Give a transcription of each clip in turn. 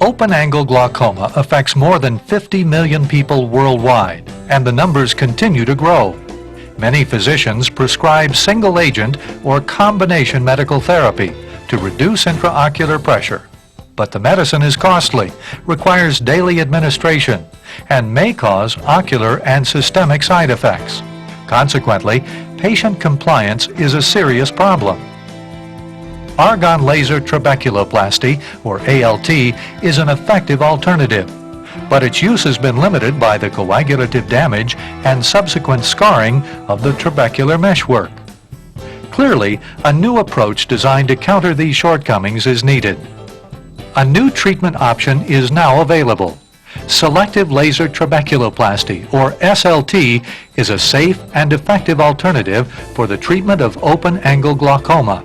Open-angle glaucoma affects more than 50 million people worldwide, and the numbers continue to grow. Many physicians prescribe single-agent or combination medical therapy to reduce intraocular pressure. But the medicine is costly, requires daily administration, and may cause ocular and systemic side effects. Consequently, patient compliance is a serious problem. Argon laser trabeculoplasty, or ALT, is an effective alternative, but its use has been limited by the coagulative damage and subsequent scarring of the trabecular meshwork. Clearly, a new approach designed to counter these shortcomings is needed. A new treatment option is now available. Selective laser trabeculoplasty, or SLT, is a safe and effective alternative for the treatment of open-angle glaucoma.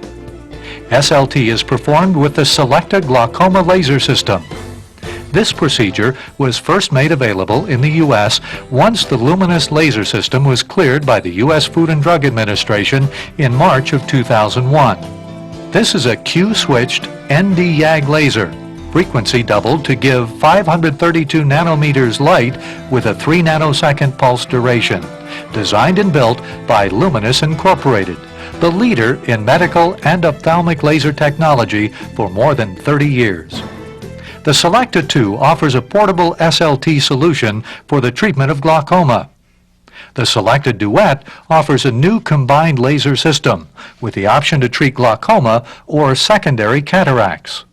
SLT is performed with the Selecta glaucoma laser system. This procedure was first made available in the U.S. once the Luminous laser system was cleared by the U.S. Food and Drug Administration in March of 2001. This is a Q-switched ND-YAG laser, frequency doubled to give 532 nanometers light with a 3 nanosecond pulse duration, designed and built by Luminous Incorporated, the leader in medical and ophthalmic laser technology for more than 30 years. The Selecta 2 offers a portable SLT solution for the treatment of glaucoma. The Selecta Duet offers a new combined laser system with the option to treat glaucoma or secondary cataracts.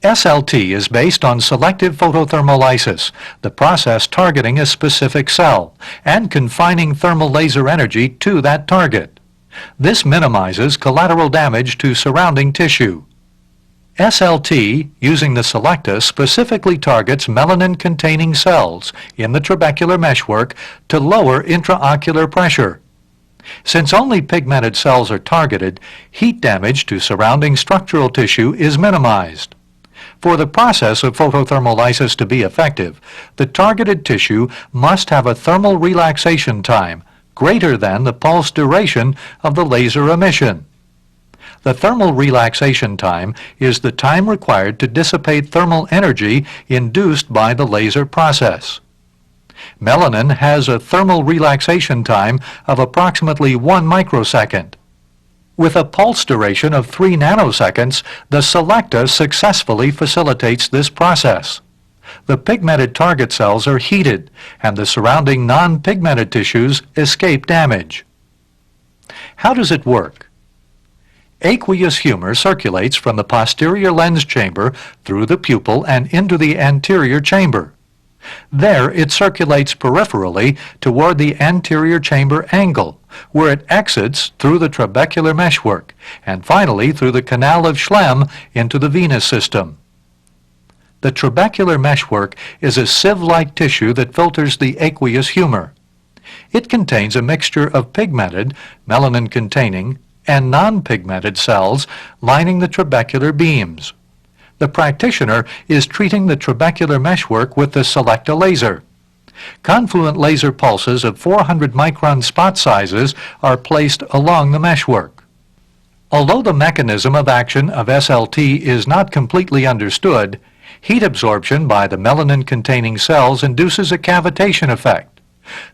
SLT is based on selective photothermolysis, the process targeting a specific cell and confining thermal laser energy to that target. This minimizes collateral damage to surrounding tissue. SLT, using the Selecta, specifically targets melanin-containing cells in the trabecular meshwork to lower intraocular pressure. Since only pigmented cells are targeted, heat damage to surrounding structural tissue is minimized. For the process of photothermolysis to be effective, the targeted tissue must have a thermal relaxation time greater than the pulse duration of the laser emission. The thermal relaxation time is the time required to dissipate thermal energy induced by the laser process. Melanin has a thermal relaxation time of approximately 1 microsecond. With a pulse duration of 3 nanoseconds, the Selecta successfully facilitates this process. The pigmented target cells are heated, and the surrounding non-pigmented tissues escape damage. How does it work? Aqueous humor circulates from the posterior lens chamber through the pupil and into the anterior chamber. There it circulates peripherally toward the anterior chamber angle, where it exits through the trabecular meshwork, and finally through the canal of Schlemm into the venous system. The trabecular meshwork is a sieve-like tissue that filters the aqueous humor. It contains a mixture of pigmented, melanin-containing, and non-pigmented cells lining the trabecular beams. The practitioner is treating the trabecular meshwork with the Selecta laser. Confluent laser pulses of 400 micron spot sizes are placed along the meshwork. Although the mechanism of action of SLT is not completely understood, heat absorption by the melanin-containing cells induces a cavitation effect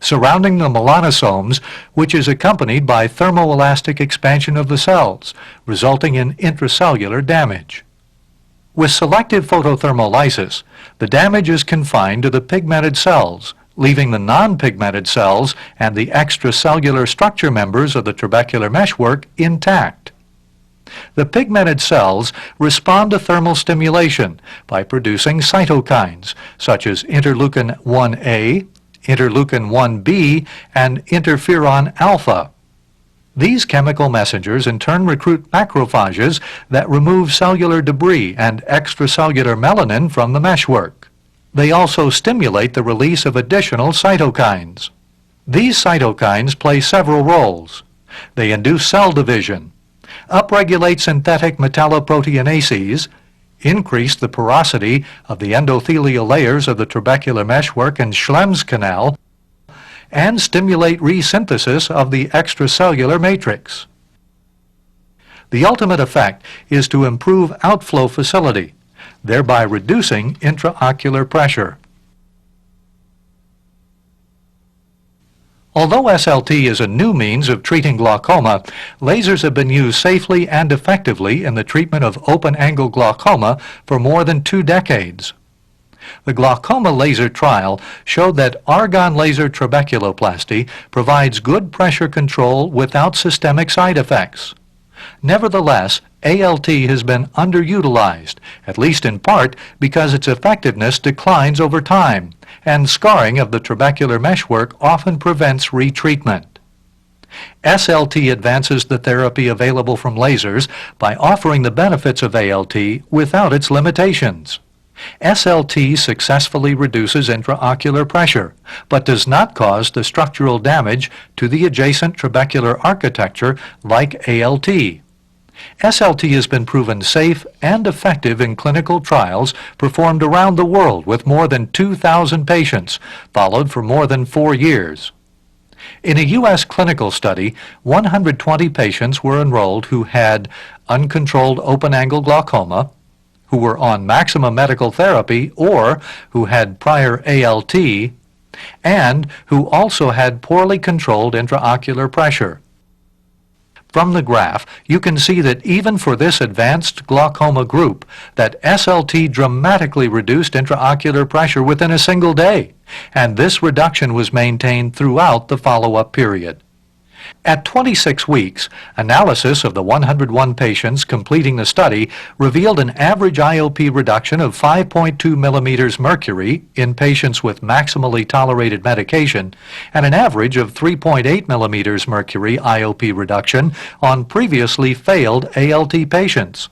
surrounding the melanosomes, which is accompanied by thermoelastic expansion of the cells, resulting in intracellular damage. With selective photothermolysis, the damage is confined to the pigmented cells, leaving the non-pigmented cells and the extracellular structure members of the trabecular meshwork intact. The pigmented cells respond to thermal stimulation by producing cytokines such as interleukin-1A, interleukin-1B, and interferon alpha. These chemical messengers in turn recruit macrophages that remove cellular debris and extracellular melanin from the meshwork. They also stimulate the release of additional cytokines. These cytokines play several roles. They induce cell division, upregulate synthetic metalloproteinases, increase the porosity of the endothelial layers of the trabecular meshwork and Schlemm's canal, and stimulate resynthesis of the extracellular matrix. The ultimate effect is to improve outflow facility, thereby reducing intraocular pressure. Although SLT is a new means of treating glaucoma, lasers have been used safely and effectively in the treatment of open-angle glaucoma for more than 2 decades. The glaucoma laser trial showed that argon laser trabeculoplasty provides good pressure control without systemic side effects. Nevertheless, ALT has been underutilized, at least in part because its effectiveness declines over time, and scarring of the trabecular meshwork often prevents retreatment. SLT advances the therapy available from lasers by offering the benefits of ALT without its limitations. SLT successfully reduces intraocular pressure, but does not cause the structural damage to the adjacent trabecular architecture like ALT. SLT has been proven safe and effective in clinical trials performed around the world with more than 2,000 patients, followed for more than 4 years. In a U.S. clinical study, 120 patients were enrolled who had uncontrolled open-angle glaucoma, who were on maximum medical therapy or who had prior ALT, and who also had poorly controlled intraocular pressure. From the graph, you can see that even for this advanced glaucoma group, that SLT dramatically reduced intraocular pressure within a single day, and this reduction was maintained throughout the follow-up period. At 26 weeks, analysis of the 101 patients completing the study revealed an average IOP reduction of 5.2 millimeters mercury in patients with maximally tolerated medication and an average of 3.8 millimeters mercury IOP reduction on previously failed ALT patients.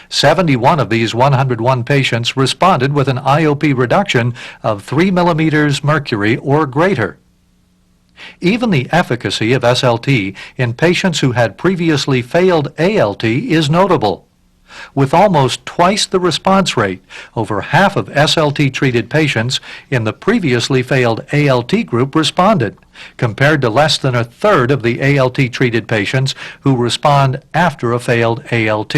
71 of these 101 patients responded with an IOP reduction of 3 millimeters mercury or greater. Even the efficacy of SLT in patients who had previously failed ALT is notable. With almost twice the response rate, over half of SLT-treated patients in the previously failed ALT group responded, compared to less than a third of the ALT-treated patients who respond after a failed ALT.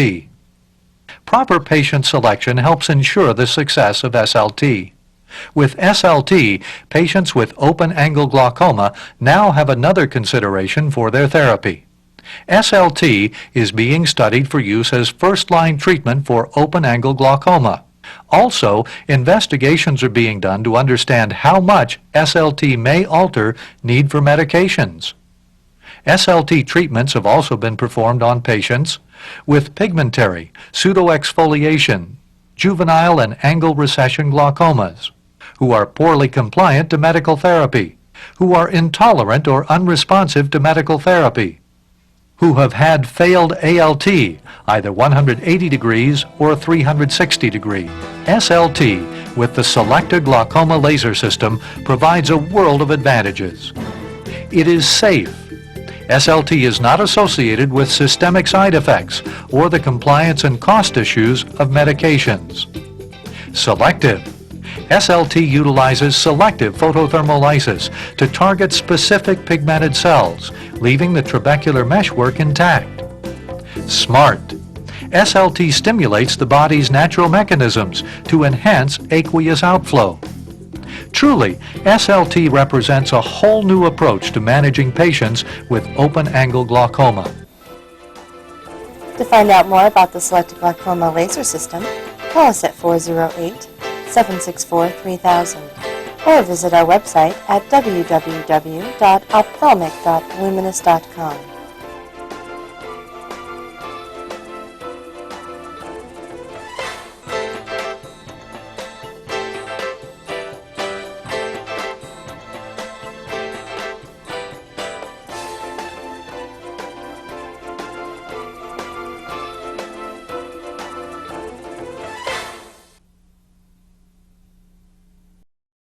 Proper patient selection helps ensure the success of SLT. With SLT, patients with open-angle glaucoma now have another consideration for their therapy. SLT is being studied for use as first-line treatment for open-angle glaucoma. Also, investigations are being done to understand how much SLT may alter need for medications. SLT treatments have also been performed on patients with pigmentary, pseudoexfoliation, juvenile and angle recession glaucomas, who are poorly compliant to medical therapy, who are intolerant or unresponsive to medical therapy, who have had failed ALT, either 180 degrees or 360 degree. SLT with the Selecta glaucoma laser system provides a world of advantages. It is safe. SLT is not associated with systemic side effects or the compliance and cost issues of medications. Selective. SLT utilizes selective photothermolysis to target specific pigmented cells, leaving the trabecular meshwork intact. Smart. SLT stimulates the body's natural mechanisms to enhance aqueous outflow. Truly, SLT represents a whole new approach to managing patients with open-angle glaucoma. To find out more about the Selecta glaucoma laser system, call us at 408-764-3000 or visit our website at www.ophthalmic.luminous.com.